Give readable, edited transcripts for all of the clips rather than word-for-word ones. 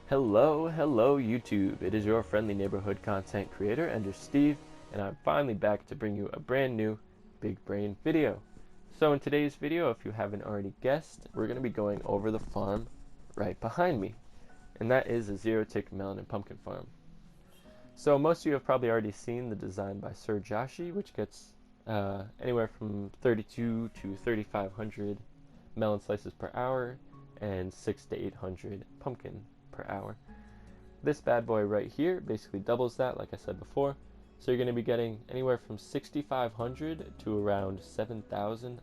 Hello YouTube. It is your friendly neighborhood content creator, Ender Steve, and I'm finally back to bring you a brand new Big Brain video. So in today's video, if you haven't already guessed, we're going to be going over the farm right behind me, and that is a zero-tick melon and pumpkin farm. So most of you have probably already seen the design by Sir Joshi, which gets anywhere from 32 to 3,500 melon slices per hour and 6 to 800 pumpkin per hour. This bad boy right here basically doubles that, like I said before. So you're going to be getting anywhere from 6,500 to around 7,000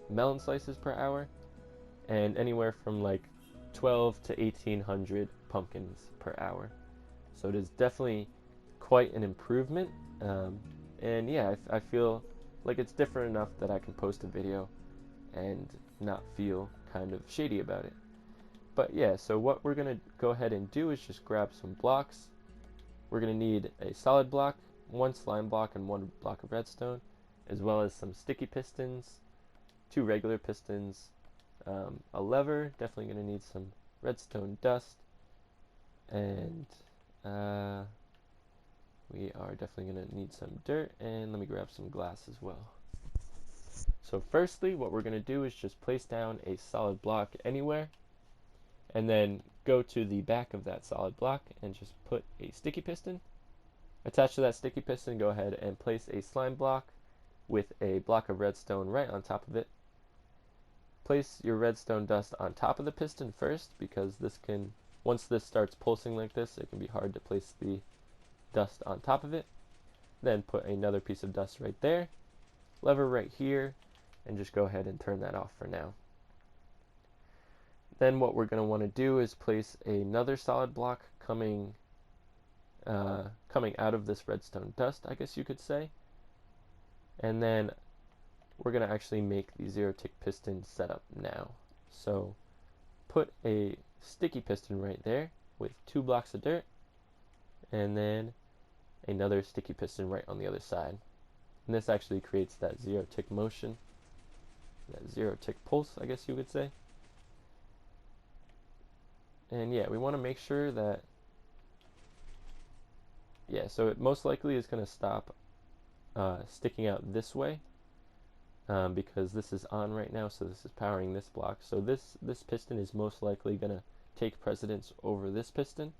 melon slices per hour, and anywhere from like 12 to 1,800 pumpkins per hour. So it is definitely quite an improvement. And yeah, I feel like it's different enough that I can post a video and not feel kind of shady about it. But yeah, so what we're going to go ahead and do is just grab some blocks. We're going to need a solid block, one slime block, and one block of redstone, as well as some sticky pistons, two regular pistons, a lever, definitely going to need some redstone dust, and we are definitely going to need some dirt, and let me grab some glass as well. So firstly, what we're going to do is just place down a solid block anywhere, and then go to the back of that solid block and just put a sticky piston. Attached to that sticky piston, go ahead and place a slime block with a block of redstone right on top of it. Place your redstone dust on top of the piston first, because once this starts pulsing like this, it can be hard to place the dust on top of it. Then put another piece of dust right there, lever right here, and just go ahead and turn that off for now. Then what we're going to want to do is place another solid block coming out of this redstone dust, I guess you could say. And then we're going to actually make the zero-tick piston setup now. So put a sticky piston right there with 2 blocks of dirt, and then another sticky piston right on the other side. And this actually creates that zero-tick motion, that zero-tick pulse, I guess you would say. And yeah, we want to make sure that, so it most likely is going to stop sticking out this way, because this is on right now, so this is powering this block. So this piston is most likely going to take precedence over this piston.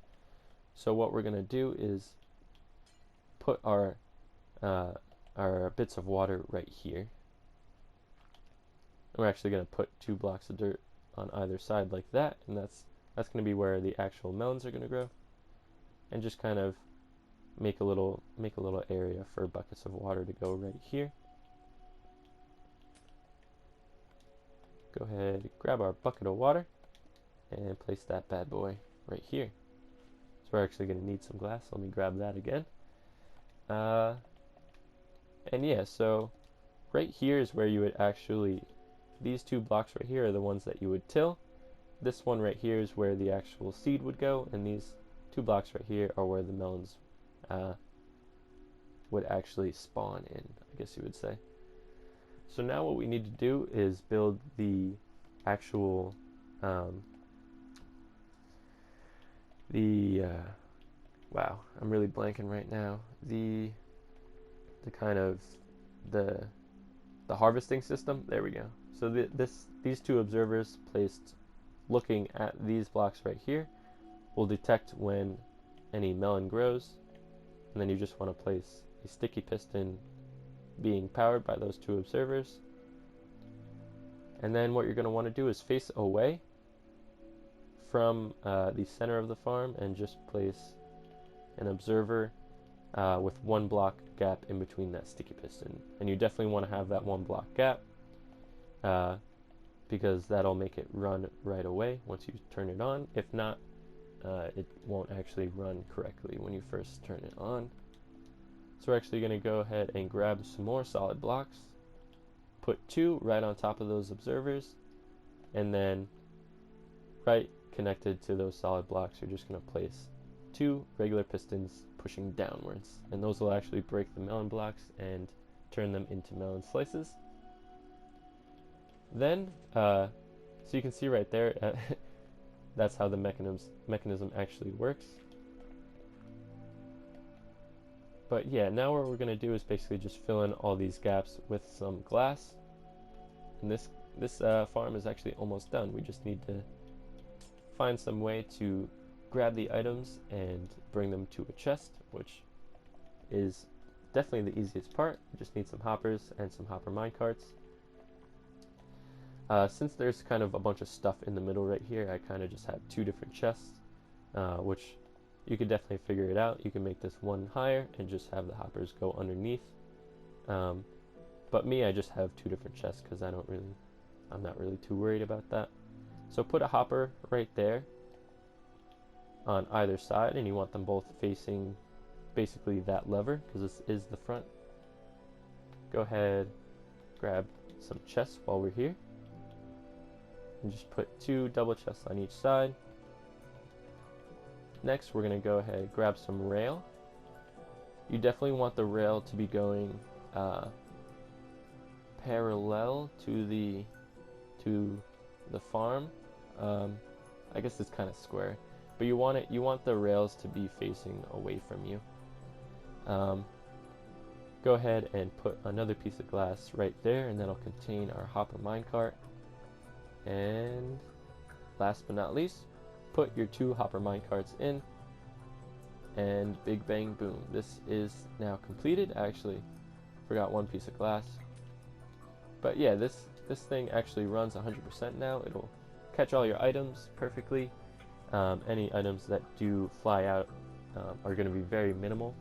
So what we're going to do is put our bits of water right here. And we're actually going to put 2 blocks of dirt on either side like that, and that's going to be where the actual melons are going to grow, and just kind of make a little area for buckets of water to go right here. Go ahead, grab our bucket of water, and place that bad boy right here. So we're actually going to need some glass. Let me grab that again. And yeah, so right here is where you would actually, these 2 blocks right here are the ones that you would till. This one right here is where the actual seed would go, and these 2 blocks right here are where the melons would actually spawn in, I guess you would say. So now what we need to do is build the actual wow, I'm really blanking right now. The kind of the harvesting system. There we go. So these 2 observers placed looking at these blocks right here will detect when any melon grows, and then you just want to place a sticky piston being powered by those 2 observers. And then what you're going to want to do is face away from the center of the farm and just place an observer with 1 block gap in between that sticky piston. And you definitely want to have that 1 block gap, because that'll make it run right away once you turn it on. If not, it won't actually run correctly when you first turn it on. So we're actually going to go ahead and grab some more solid blocks, put 2 right on top of those observers, and then right connected to those solid blocks, you're just going to place 2 regular pistons pushing downwards, and those will actually break the melon blocks and turn them into melon slices. Then, so you can see right there, that's how the mechanism actually works. But yeah, now what we're going to do is basically just fill in all these gaps with some glass. And this farm is actually almost done. We just need to find some way to grab the items and bring them to a chest, which is definitely the easiest part. We just need some hoppers and some hopper minecarts. Since there's kind of a bunch of stuff in the middle right here, I kind of just have two different chests, which you could definitely figure it out. You can make this one higher and just have the hoppers go underneath. But me, I just have two different chests because I'm not really too worried about that. So put a hopper right there on either side, and you want them both facing basically that lever because this is the front. Go ahead, grab some chests while we're here, and just put two double chests on each side. Next, we're going to go ahead and grab some rail. You definitely want the rail to be going parallel to the farm. I guess it's kind of square, but you want the rails to be facing away from you. Go ahead and put another piece of glass right there, and that'll contain our hopper minecart. And last but not least, put your two hopper minecarts in, and big bang boom, this is now completed. I actually forgot one piece of glass, but yeah, this thing actually runs 100% now. It'll catch all your items perfectly. Any items that do fly out are going to be very minimal.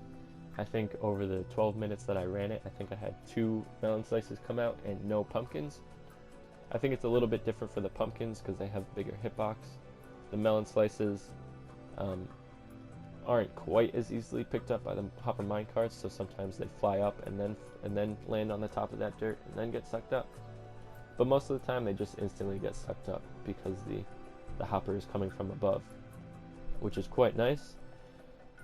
I think over the 12 minutes that I ran it, I think I had 2 melon slices come out and no pumpkins. I think it's a little bit different for the pumpkins because they have bigger hitbox. The melon slices aren't quite as easily picked up by the hopper minecarts, so sometimes they fly up and then land on the top of that dirt and then get sucked up. But most of the time they just instantly get sucked up because the hopper is coming from above, which is quite nice.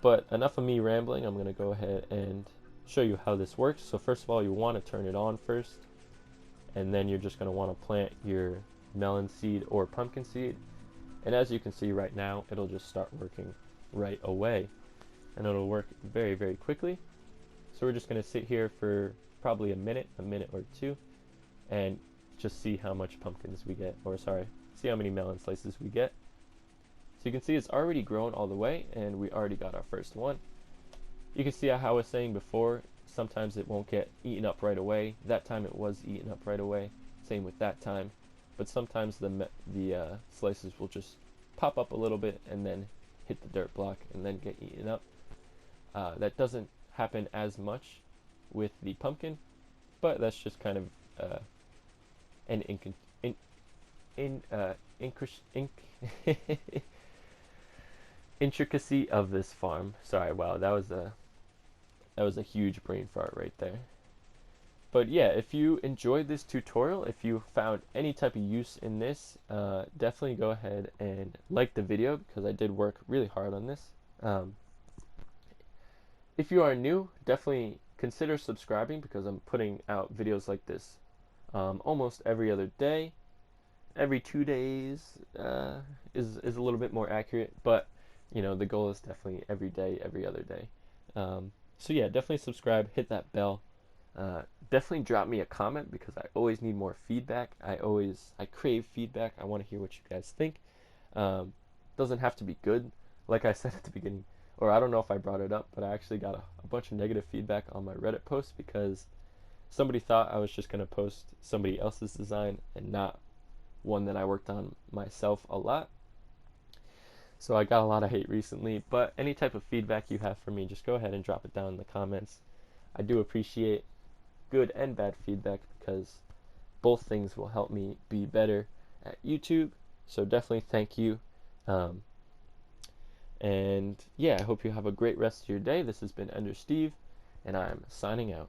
But enough of me rambling. I'm going to go ahead and show you how this works. So first of all, you want to turn it on first, and then you're just going to want to plant your melon seed or pumpkin seed. And as you can see right now, it'll just start working right away, and it'll work very, very quickly. So we're just going to sit here for probably a minute or two, and just see how much pumpkins we get, or sorry, see how many melon slices we get. So you can see it's already grown all the way, and we already got our first one. You can see how I was saying before, sometimes it won't get eaten up right away. That time it was eaten up right away. Same with that time. But sometimes the slices will just pop up a little bit and then hit the dirt block and then get eaten up. That doesn't happen as much with the pumpkin, but that's just kind of an intricacy of this farm. Sorry, wow, that was a huge brain fart right there. But yeah, if you enjoyed this tutorial, if you found any type of use in this, definitely go ahead and like the video because I did work really hard on this. If you are new, definitely consider subscribing because I'm putting out videos like this almost every other day. Every 2 days is a little bit more accurate, but you know, the goal is definitely every day, every other day. So yeah, definitely subscribe, hit that bell. Definitely drop me a comment because I always need more feedback. I crave feedback. I want to hear what you guys think. Doesn't have to be good, like I said at the beginning, or I don't know if I brought it up, but I actually got a bunch of negative feedback on my Reddit post because somebody thought I was just going to post somebody else's design and not one that I worked on myself a lot. So I got a lot of hate recently, but any type of feedback you have for me, just go ahead and drop it down in the comments. I do appreciate good and bad feedback because both things will help me be better at YouTube. So definitely thank you. And yeah, I hope you have a great rest of your day. This has been Ender Steve, and I'm signing out.